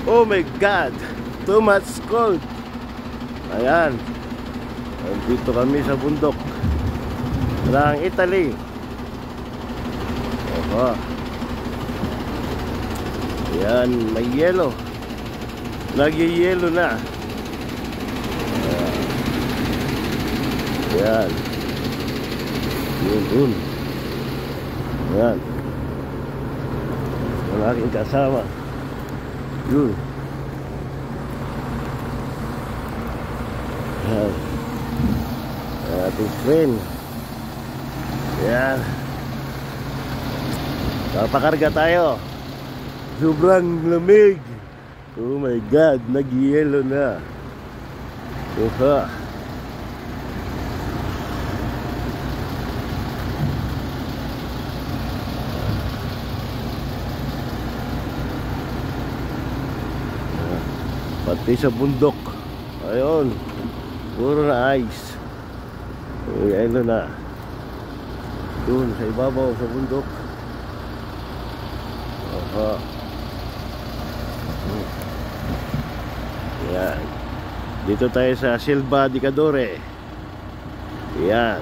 Oh my God, too much cold. Ayan, dito kami sa bundok ng Italy. Oho. Ayan, may yelo. Nagyayelo na. Ayan. Yun. Ayan. Ang aking kasama. Yun. Ayan. Ang ating friend. Ayan. Papakarga tayo. Sobrang lamig. Oh my God, nag-yelo na. Oha. Pati sa bundok. Ayun. Puro na ice. Ayun na. Doon sa ibabaw sa bundok. Aha. Yan. Dito tayo sa Selva di Cadore. Yan.